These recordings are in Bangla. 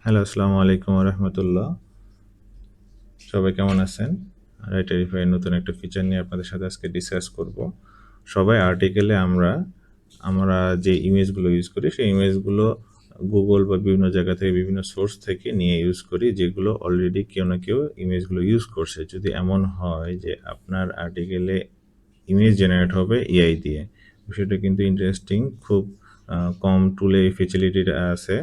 হ্যালো, আসসালামু আলাইকুম রহমতুল্লাহ। সবাই কেমন আছেন? রাইটারিফাই নতুন একটা ফিচার নিয়ে আপনাদের সাথে আজকে ডিসকাস করব। সবাই আর্টিকেলে আমরা আমরা যে ইমেজগুলো ইউজ করি সেই ইমেজগুলো গুগল বা বিভিন্ন জায়গা থেকে বিভিন্ন সোর্স থেকে নিয়ে ইউজ করি, যেগুলো অলরেডি কেউ না কেউ ইমেজগুলো ইউজ করছে। যদি এমন হয় যে আপনার আর্টিকেলে ইমেজ জেনারেট হবে এআই দিয়ে, বিষয়টা কিন্তু ইন্টারেস্টিং। খুব কম টুলে এই ফেসিলিটিটা আছে,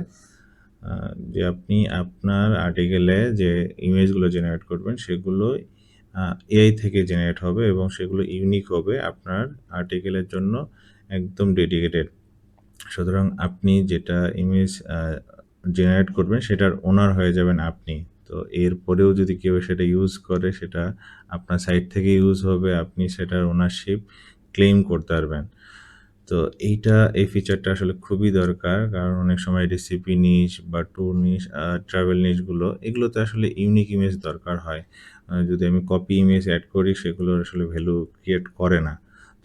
যে আপনি আপনার আর্টিকেলে যে ইমেজগুলো জেনারেট করবেন সেগুলো এআই থেকে জেনারেট হবে এবং সেগুলো ইউনিক হবে, আপনার আর্টিকেলের জন্য একদম ডেডিকেটেড। সুতরাং আপনি যেটা ইমেজ জেনারেট করবেন সেটার ওনার হয়ে যাবেন আপনি। তো এরপরেও যদি কেউ সেটা ইউজ করে, সেটা আপনার সাইট থেকে ইউজ হবে, আপনি সেটার ওনারশিপ ক্লেম করতে পারবেন। তো এই ফিচারটা আসলে খুবই দরকার, কারণ অনেক সময় রেসিপি নিশ বা ট্যুর নিশ, ট্রাভেল নিশগুলো, এগুলোতে আসলে ইউনিক ইমেজ দরকার হয়। যদি আমি কপি ইমেজ অ্যাড করি সেগুলোর আসলে ভ্যালু ক্রিয়েট করে না।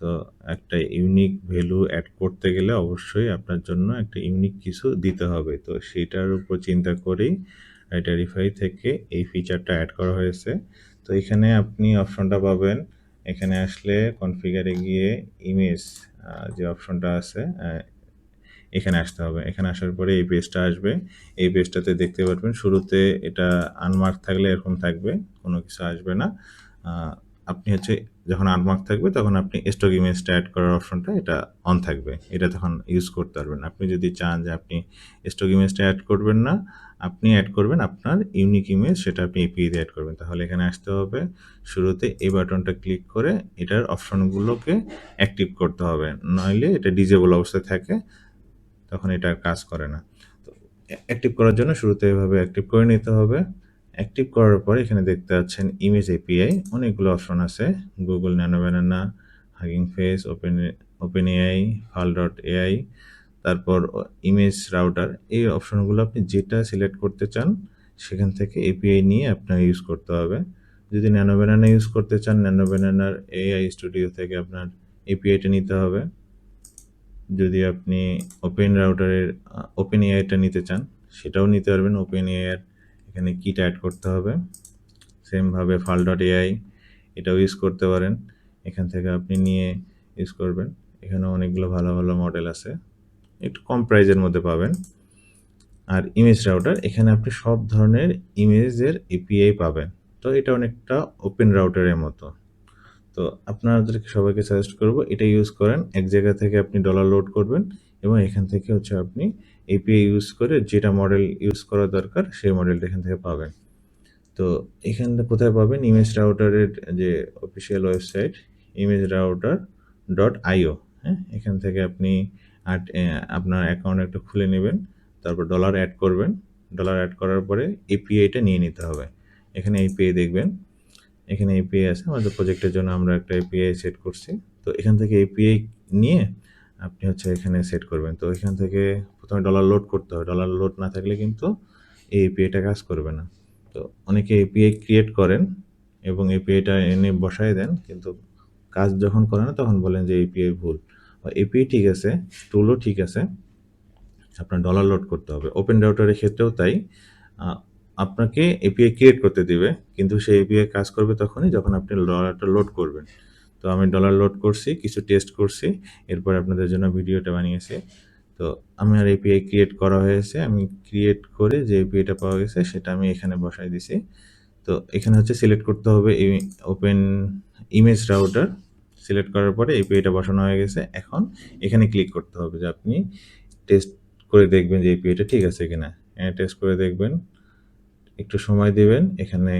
তো একটা ইউনিক ভ্যালু অ্যাড করতে গেলে অবশ্যই আপনার জন্য একটা ইউনিক কিছু দিতে হবে। তো সেটার উপর চিন্তা করেই রাইটারিফাই থেকে এই ফিচারটা অ্যাড করা হয়েছে। তো এখানে আপনি অপশনটা পাবেন, এখানে আসলে কনফিগারে গিয়ে ইমেজ যে অপশনটা আছে, এখানে আসতে হবে। এখানে আসার পরে এই পেজটা আসবে। এই পেজটাতে দেখতে পারবেন শুরুতে এটা আনমার্ক থাকলে এরকম থাকবে, কোনো কিছু আসবে না। আপনি হচ্ছে যখন আনমার্ক থাকবে তখন আপনি স্টক ইমেজটা অ্যাড করার অপশনটা এটা অন থাকবে, এটা তখন ইউজ করতে পারবেন। আপনি যদি চান যে আপনি স্টক ইমেজটা অ্যাড করবেন না, আপনি অ্যাড করবেন আপনার ইউনিক ইমেজ, সেটা আপনি এপিআই দিয়ে অ্যাড করবেন। তাহলে এখানে আসতে হবে, শুরুতে এই বাটনটা ক্লিক করে এটার অপশনগুলোকে অ্যাক্টিভ করতে হবে, নইলে এটা ডিজেবল অবস্থায় থাকে, তখন এটা আর কাজ করে না। তো অ্যাক্টিভ করার জন্য শুরুতে এভাবে অ্যাক্টিভ করে নিতে হবে। অ্যাক্টিভ করার পরে এখানে দেখতে পাচ্ছেন ইমেজ এপিআই, অনেকগুলো অপশন আছে, Google nano banana, hugging face, open AI, ফাল ডট এআই, তারপর ইমেজ রাউটার। এই অপশনগুলো আপনি যেটা সিলেক্ট করতে চান সেখান থেকে এপিআই নিয়ে আপনার ইউজ করতে হবে। যদি ন্যানো ব্যানানা ইউজ করতে চান, ন্যানো ব্যানানার এআই স্টুডিও থেকে আপনার এপিআইটা নিতে হবে। যদি আপনি ওপেন এআইটা নিতে চান সেটাও নিতে পারবেন। ওপেন এআইয়ের এখানে কিটা অ্যাড করতে হবে। সেমভাবে ফাল ডট এআই, এটাও ইউজ করতে পারেন, এখান থেকে আপনি নিয়ে ইউজ করবেন। এখানে অনেকগুলো ভালো ভালো মডেল আছে, একটু কম প্রাইজের মধ্যে পাবেন। আর ইমেজ রাউটার, এখানে আপনি সব ধরনের ইমেজের এপিআই পাবেন। তো এটা অনেকটা ওপেন রাউটারের মতো। তো আপনাদেরকে সবাইকে সাজেস্ট করব এটা ইউজ করেন। এক জায়গা থেকে আপনি ডলার লোড করবেন এবং এখান থেকে হচ্ছে আপনি এপিআই ইউজ করে যেটা মডেল ইউজ করা দরকার সেই মডেলটা এখান থেকে পাবেন। তো এখানটা কোথায় পাবেন? ইমেজ রাউটারের যে official website image router dot IO, হ্যাঁ, এখান থেকে আপনি আপনার অ্যাকাউন্ট একটা খুলে নেবেন, তারপর ডলার অ্যাড করবেন। ডলার অ্যাড করার পরে এপিআইটা নিয়ে নিতে হবে। এখানে এপিআই দেখবেন, এখানে এপিআই আছে, আমাদের প্রজেক্টের জন্য আমরা একটা এপিআই সেট করছি। তো এখান থেকে এপিআই নিয়ে আপনি হচ্ছে এখানে সেট করবেন। তো এখান থেকে প্রথমে ডলার লোড করতে হবে, ডলার লোড না থাকলে কিন্তু এই এপিআইটা কাজ করবে না। তো অনেকে এপিআই ক্রিয়েট করেন এবং এপিআইটা এনে বসায় দেন, কিন্তু কাজ যখন করে না তখন বলেন যে এপিআই ভুল। এপিআই ঠিক আছে, টুলও ঠিক আছে, আপনার ডলার লোড করতে হবে। ওপেন রাউটারের ক্ষেত্রেও তাই, আপনাকে এপিআই ক্রিয়েট করতে দিবে, কিন্তু সেই এপিআই কাজ করবে তখনই যখন আপনি ডলারটা লোড করবেন। তো আমি ডলার লোড করছি, কিছু টেস্ট করছি, এরপর আপনাদের জন্য ভিডিওটা বানিয়েছি। তো আমার এপিআই ক্রিয়েট করা হয়েছে, আমি ক্রিয়েট করে যে এপিআইটা পাওয়া গেছে সেটা আমি এখানে বসাই দিছি। তো এখানে হচ্ছে সিলেক্ট করতে হবে ওপেন ইমেজ রাউটার, সিলেক্ট করার পরে এপিআইটা বসানো হয়ে গেছে। এখন এখানে ক্লিক করতে হবে যে আপনি টেস্ট করে দেখবেন যে এপিআইটা ঠিক আছে কিনা। টেস্ট করে দেখবেন, একটু সময় দিবেন, এখানে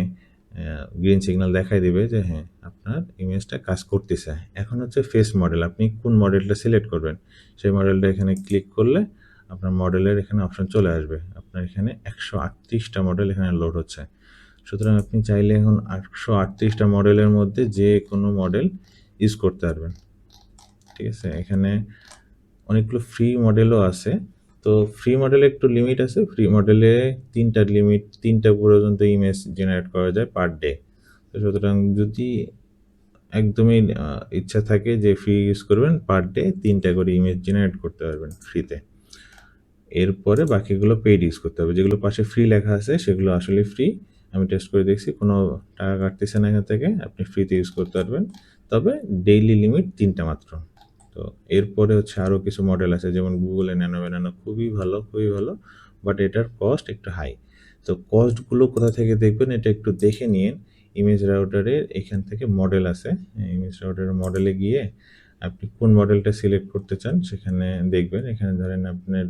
গ্রিন সিগন্যাল দেখাই দিবে যে হ্যাঁ আপনার ইমেজটা কাজ করতেছে। এখন হচ্ছে ফেস মডেল, আপনি কোন মডেলটা সিলেক্ট করবেন সেই মডেলটা এখানে ক্লিক করলে আপনার মডেলের এখানে অপশন চলে আসবে। আপনার এখানে 138টা মডেল এখানে লোড হচ্ছে। সুতরাং আপনি চাইলে এখন 138টা মডেলের মধ্যে যে কোনো মডেল ইউজ করতে পারবেন। ঠিক আছে, এখানে অনেকগুলো ফ্রি মডেলও আছে। তো ফ্রি মডেলে একটু লিমিট আছে, ফ্রি মডেলে তিনটা পর্যন্ত ইমেজ জেনারেট করা যায় পার ডে। তো সুতরাং যদি একদমই ইচ্ছা থাকে যে ফ্রি ইউজ করবেন, পার ডে 3টা করে ইমেজ জেনারেট করতে পারবেন ফ্রিতে। এরপরে বাকিগুলো পেইড ইউজ করতে হবে। যেগুলো পাশে ফ্রি লেখা আছে সেগুলো আসলে ফ্রি। আমি টেস্ট করে দেখছি কোনো টাকা কাটতেছে না এখান থেকে, আপনি ফ্রিতে ইউজ করতে পারবেন। তবে ডেইলি লিমিট ৩টা মাত্র। তো এরপরে হচ্ছে আরও কিছু মডেল আছে, যেমন গুগলে ন্যানো ব্যানানা খুবই ভালো, খুবই ভালো, বাট এটার কস্ট একটু হাই। তো কস্টগুলো কোথা থেকে দেখবেন এটা একটু দেখে নিন। ইমেজ রাউটারের এখান থেকে মডেল আছে, ইমেজ রাউটারের মডেলে গিয়ে আপনি কোন মডেলটা সিলেক্ট করতে চান সেখানে দেখবেন। এখানে ধরেন আপনার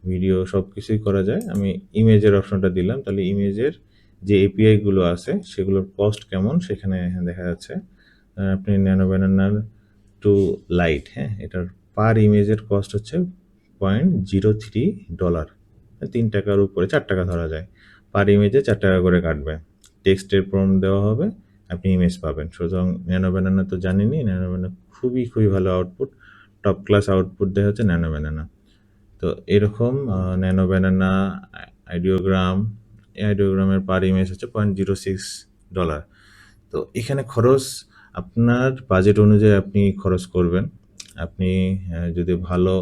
ভিডিও সব কিছুই করা যায়। আমি ইমেজের অপশনটা দিলাম, তাহলে ইমেজের যে এপিআইগুলো আছে সেগুলোর কস্ট কেমন সেখানে দেখা যাচ্ছে। আপনি ন্যানো ব্যানানার টু লাইট, হ্যাঁ, এটার পার ইমেজের কস্ট হচ্ছে $0.03, 3 টাকার উপরে 4 টাকা ধরা যায়। পার ইমেজে 4 টাকা করে কাটবে। টেক্সটের প্রম্পট দেওয়া হবে, আপনি ইমেজ পাবেন। সুতরাং ন্যানো ব্যানানা তো জানেনই, ন্যানো ব্যানানা খুবই ভালো আউটপুট, টপ ক্লাস আউটপুট দেয় হচ্ছে ন্যানো ব্যানানা। তো এরকম ন্যানো ব্যানানা, আইডিওগ্রাম, এই আইডিওগ্রামের পার ইমেজ হচ্ছে $0.06। তো এখানে খরচ আপনার বাজেট অনুযায়ী আপনি খরচ করবেন। আপনি যদি ভালো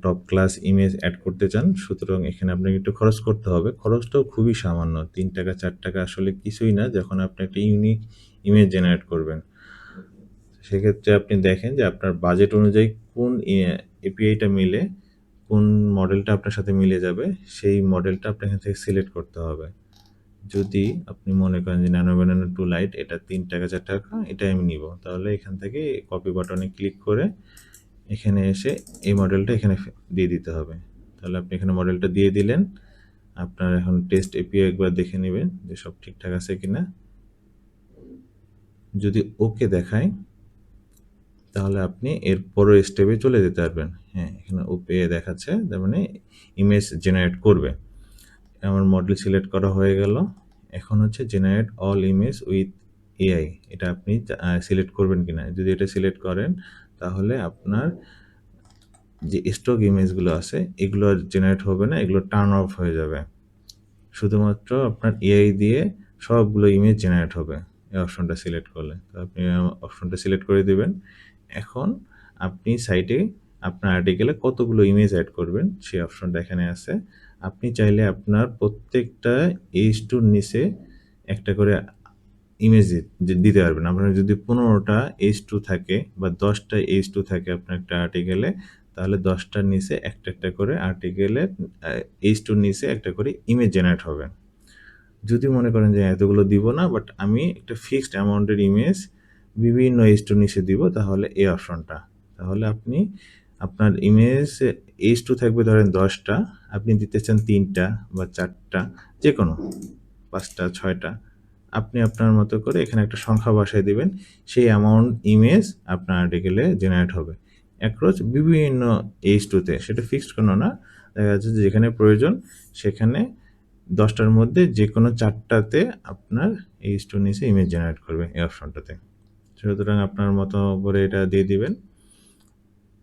টপ ক্লাস ইমেজ অ্যাড করতে চান, সুতরাং এখানে আপনাকে একটু খরচ করতে হবে। খরচটাও খুবই সামান্য, 3 টাকা 4 টাকা আসলে কিছুই না যখন আপনি একটা ইউনিক ইমেজ জেনারেট করবেন। সেক্ষেত্রে আপনি দেখেন যে আপনার বাজেট অনুযায়ী কোন এপিআইটা মিলে, কোন মডেলটা আপনার সাথে মিলে যাবে, সেই মডেলটা আপনার এখান থেকে সিলেক্ট করতে হবে। যদি আপনি মনে করেন যে ন্যানো ব্যানানা টু লাইট এটা 3 টাকা 4 টাকা, এটাই আমি নিব, তাহলে এখান থেকে কপি বাটনে ক্লিক করে এখানে এসে এই মডেলটা এখানে দিয়ে দিতে হবে। তাহলে আপনি এখানে মডেলটা দিয়ে দিলেন। আপনার এখন টেস্ট এপিআই একবার দেখে নেবেন যে সব ঠিকঠাক আছে কিনা। যদি ওকে দেখায় তাহলে আপনি এর পরের স্টেপে চলে যেতে পারবেন। হ্যাঁ, এখানে ওকে দেখাচ্ছে, তার মানে ইমেজ জেনারেট করবে। আমার মডেল সিলেক্ট করা হয়ে গেল। এখন হচ্ছে generate all image with AI, এটা আপনি সিলেক্ট করবেন কিনা। যদি এটা সিলেক্ট করেন তাহলে আপনার যে স্টক ইমেজগুলো আছে এগুলো জেনারেট হবে না, এগুলো টার্ন অফ হয়ে যাবে। শুধুমাত্র আপনার এআই দিয়ে সবগুলো ইমেজ জেনারেট হবে এই অপশনটা সিলেক্ট করলে। তো আপনি অপশনটা সিলেক্ট করে দিবেন। এখন আপনি সাইটে আপনার আর্টিকেলে কতগুলো ইমেজ অ্যাড করবেন সেই অপশনটা এখানে আছে। আপনি চাইলে আপনার প্রত্যেকটা H2 র নিচে একটা করে ইমেজ দিতে পারবেন। আপনার যদি 15টা H2 থাকে বা 10টা H2 থাকে আপনার একটা আর্টিকেলে, তাহলে 10টার নিচে একটা করে আর্টিকেলের H2 র নিচে একটা করে ইমেজ জেনারেট হবে। যদি মনে করেন যে এতগুলো দিব না, বাট আমি একটা ফিক্সড অ্যামাউন্টের ইমেজ বিভিন্ন H2 নিচে দিব, তাহলে এই অপশনটা। তাহলে আপনি আপনার ইমেজ H2 থাকবে ধরেন 10টা, আপনি দিতে চান 3টা বা 4টা, যে কোনো 5টা 6টা, আপনি আপনার মতো করে এখানে একটা সংখ্যা বসায় দিবেন। সেই অ্যামাউন্ট ইমেজ আপনার আর্টিকেলে জেনারেট হবে অ্যাক্রস বিভিন্ন H2-তে, সেটা ফিক্সড কোনো না। দেখা যাচ্ছে যে যেখানে প্রয়োজন সেখানে 10টার মধ্যে যে কোনো 4টাতে আপনার H2 নিচে ইমেজ জেনারেট করবে এই অপশনটাতে। সুতরাং আপনার মতো করে এটা দিয়ে দিবেন।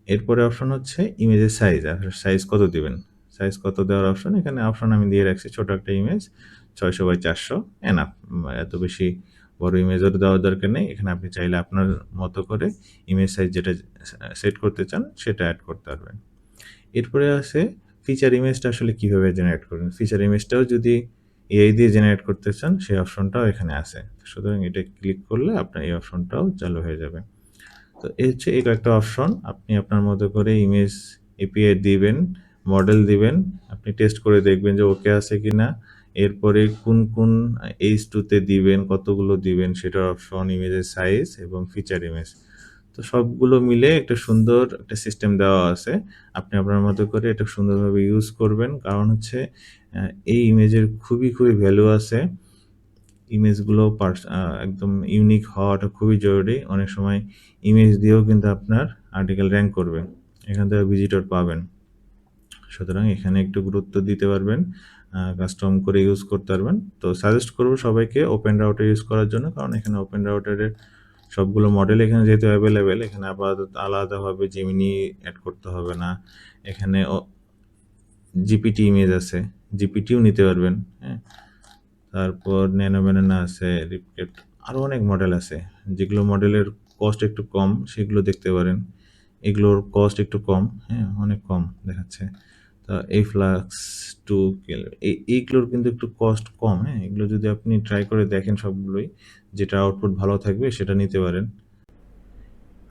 এরপরে অপশন হচ্ছে ইমেজের সাইজ। সাইজ কত দিবেন, সাইজ কত দেওয়ার অপশন, এখানে অপশন আমি দিয়ে রাখছি ছোট একটা ইমেজ 600x400 এনাফ। এত বেশি বড় ইমেজও দেওয়ার দরকার নেই। এখানে আপনি চাইলে আপনার মতো করে ইমেজ সাইজ যেটা সেট করতে চান সেটা অ্যাড করতে পারবেন। এরপরে আছে ফিচার ইমেজটা আসলে কিভাবে জেনারেট করবেন। ফিচার ইমেজটাও যদি এআই দিয়ে জেনারেট করতে চান সেই অপশনটাও এখানে আছে। সুতরাং এটা ক্লিক করলে আপনার এই অপশনটাও চালু হয়ে যাবে। তো এই হচ্ছে এই কয়েকটা অপশন, আপনি আপনার মতো করে ইমেজ এপিআই দিবেন, মডেল দিবেন, আপনি টেস্ট করে দেখবেন যে ওকে আছে কিনা। এরপরে কোন H2-তে দিবেন, কতগুলো দিবেন সেটার অপশন, ইমেজের সাইজ এবং ফিচার ইমেজ। তো সবগুলো মিলে একটা সুন্দর একটা সিস্টেম দেওয়া আছে। আপনি আপনার মতো করে এটা সুন্দরভাবে ইউজ করবেন, কারণ হচ্ছে এই ইমেজের খুবই ভ্যালু আছে। ইমেজগুলো একদম ইউনিক হওয়াটা খুবই জরুরি। অনেক সময় ইমেজ দিয়েও কিন্তু আপনার আর্টিকেল র্যাঙ্ক করবে, এখান থেকে ভিজিটর পাবেন। সুতরাং এখানে একটু গুরুত্ব দিতে পারবেন, কাস্টম করে ইউজ করতে পারবেন। তো সাজেস্ট করবো সবাইকে ওপেন রাউটার ইউজ করার জন্য, কারণ এখানে ওপেন রাউটারের সবগুলো মডেল এখানে যেহেতু অ্যাভেলেবেল, এখানে আলাদাভাবে জেমিনি অ্যাড করতে হবে না। এখানে জিপিটি ইমেজ আছে, জিপিটিও নিতে পারবেন। হ্যাঁ, তারপর ন্যানো ব্যানানা আছে, রিপকেট, আরও অনেক মডেল আছে। যেগুলো মডেলের কস্ট একটু কম সেগুলো দেখতে পারেন। এগুলোর কস্ট একটু কম, হ্যাঁ, অনেক কম দেখাচ্ছে। তা এই ফ্লাক্স টু এইগুলোর কিন্তু একটু কস্ট কম, হ্যাঁ? এগুলো যদি আপনি ট্রাই করে দেখেন সবগুলোই, যেটা আউটপুট ভালো থাকবে সেটা নিতে পারেন।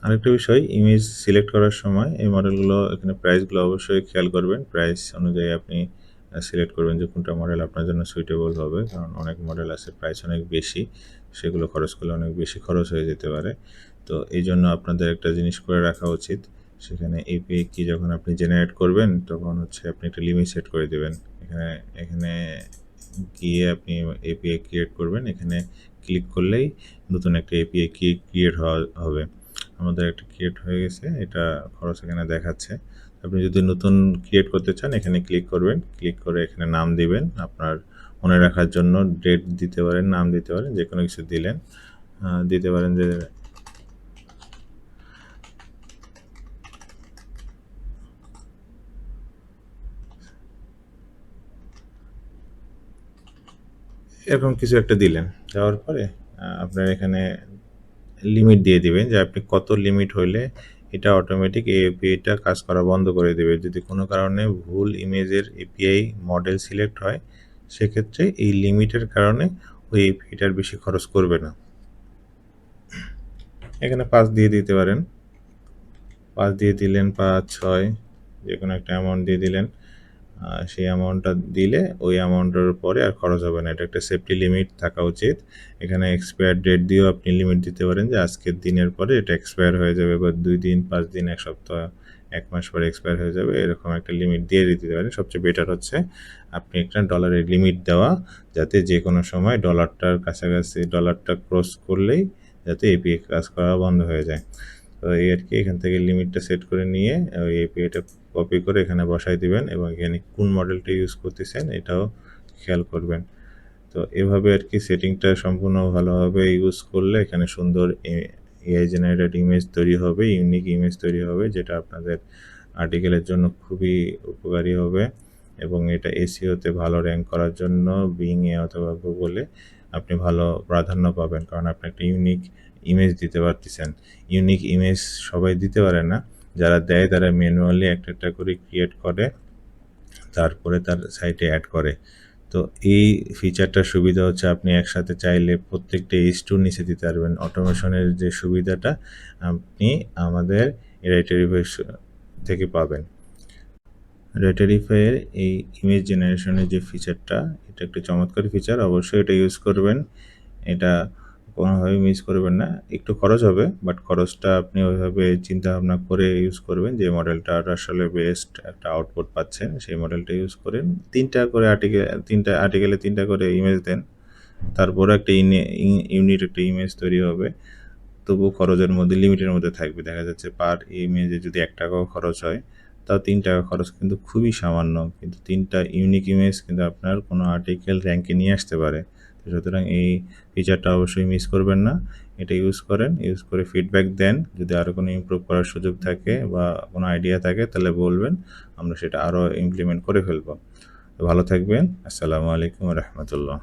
আরেকটা বিষয়, ইমেজ সিলেক্ট করার সময় এই মডেলগুলো এখানে প্রাইসগুলো অবশ্যই খেয়াল করবেন। প্রাইস অনুযায়ী আপনি সিলেক্ট করবেন যে কোনটা মডেল আপনার জন্য সুইটেবল হবে। কারণ অনেক মডেল আছে প্রাইস অনেক বেশি, সেগুলো খরচ করলে অনেক বেশি খরচ হয়ে যেতে পারে। তো এইজন্য আপনাদের একটা জিনিস করে রাখা উচিত, সেখানে এপিআই কি যখন আপনি জেনারেট করবেন তখন হচ্ছে আপনি একটা লিমিট সেট করে দিবেন। এখানে এখানে গিয়ে আপনি এপিআই ক্রিয়েট করবেন। এখানে ক্লিক করলেই নতুন একটা এপিআই ক্রিয়েট হবে। আমাদের একটা ক্রিয়েট হয়ে গেছে, এটা খরচ এখানে দেখাচ্ছে। আপনি যদি নতুন ক্রিয়েট করতে চান এখানে ক্লিক করবেন, ক্লিক করে এখানে নাম দিবেন আপনার মনে রাখার জন্য। ডেট দিতে পারেন, নাম দিতে পারেন, যে কোনো কিছু দিলেন। দিতে পারেন যে এরকম কিছু একটা দিলেন। দেওয়ার পরে আপনার এখানে লিমিট দিয়ে দিবেন যে আপনি কত লিমিট হইলে এটা অটোমেটিক এই এপিআইটা কাজ করা বন্ধ করে দেবে। যদি কোনো কারণে ভুল ইমেজের এপিআই মডেল সিলেক্ট হয়, সেক্ষেত্রে এই লিমিটের কারণে ওই এপিআইটার বেশি খরচ করবে না। এখানে 5 দিয়ে দিতে পারেন। 5 দিয়ে দিলেন, 5, 6 যে কোনো একটা অ্যামাউন্ট দিয়ে দিলেন। সেই অ্যামাউন্টটা দিলে ওই অ্যামাউন্টের পরে আর খরচ হবে না। এটা একটা সেফটি লিমিট থাকা উচিত। এখানে এক্সপায়ার ডেট দিয়েও আপনি লিমিট দিতে পারেন যে আজকের দিনের পরে এটা এক্সপায়ার হয়ে যাবে, বা 2 দিন, 5 দিন, 1 সপ্তাহ, 1 মাস পরে এক্সপায়ার হয়ে যাবে। এরকম একটা লিমিট দিয়ে দিতে পারেন। সবচেয়ে বেটার হচ্ছে আপনি একটা ডলারের লিমিট দেওয়া, যাতে যে কোনো সময় ডলারটার কাছাকাছি, ডলারটা ক্রস করলেই যাতে এপিআই কাজ করা বন্ধ হয়ে যায়। তো এই আর কি, এখান থেকে লিমিটটা সেট করে নিয়ে ওই এপিআইটা কপি করে এখানে বসাই দিবেন, এবং এখানে কোন মডেলটা ইউজ করতেছেন এটাও খেয়াল করবেন। তো এভাবে আর কি সেটিংটা সম্পূর্ণ ভালোভাবে ইউজ করলে এখানে সুন্দর এআই জেনারেটেড ইমেজ তৈরি হবে, ইউনিক ইমেজ তৈরি হবে, যেটা আপনাদের আর্টিকেলের জন্য খুবই উপকারী হবে। এবং এটা এসইওতে ভালো র্যাঙ্ক করার জন্য বিং-এ অথবা গুগলে আপনি ভালো প্রাধান্য পাবেন, কারণ আপনি একটা ইউনিক ইমেজ দিতে পারতেছেন। ইউনিক ইমেজ সবাই দিতে পারে না, যারা দেয় তারা ম্যানুয়ালি একটা একটা করে ক্রিয়েট করে, তারপরে তার সাইটে অ্যাড করে। তো এই ফিচারটার সুবিধা হচ্ছে আপনি একসাথে চাইলে প্রত্যেকটা H2 নিচে দিতে পারবেন। অটোমেশনের যে সুবিধাটা আপনি আমাদের রাইটারিফাই থেকে পাবেন। রাইটারিফাইয়ের এই ইমেজ জেনারেশনের যে ফিচারটা, এটা একটা চমৎকার ফিচার, অবশ্যই এটা ইউজ করবেন। এটা কোনোভাবেই মিস করবেন না। একটু খরচ হবে, বাট খরচটা আপনি ওইভাবে চিন্তাভাবনা করে ইউজ করবেন যে মডেলটার আসলে বেস্ট একটা আউটপুট পাচ্ছেন, সেই মডেলটা ইউজ করেন। 3টা করে আর্টিকেলে 3টা করে ইমেজ দেন, তারপরে একটা ইউনিট একটা ইমেজ তৈরি হবে। তবুও খরচের মধ্যে, লিমিটের মধ্যে থাকবে। দেখা যাচ্ছে পার ইমেজে যদি ৳1 খরচ হয়, তাও ৳3 খরচ কিন্তু খুবই সামান্য। কিন্তু 3টা ইউনিক ইমেজ কিন্তু আপনার কোনো আর্টিকেল র্যাঙ্কে নিয়ে আসতে পারে। তো সুতরাং এই ফিচারটা অবশ্যই মিস করবেন না। এটা ইউজ করেন, ইউজ করে ফিডব্যাক দেন। যদি আরও কোনো ইমপ্রুভ করার সুযোগ থাকে বা কোনো আইডিয়া থাকে তাহলে বলবেন, আমরা সেটা আরও ইমপ্লিমেন্ট করে ফেলব। তো ভালো থাকবেন। আসসালামু আলাইকুম ওয়া রাহমাতুল্লাহ।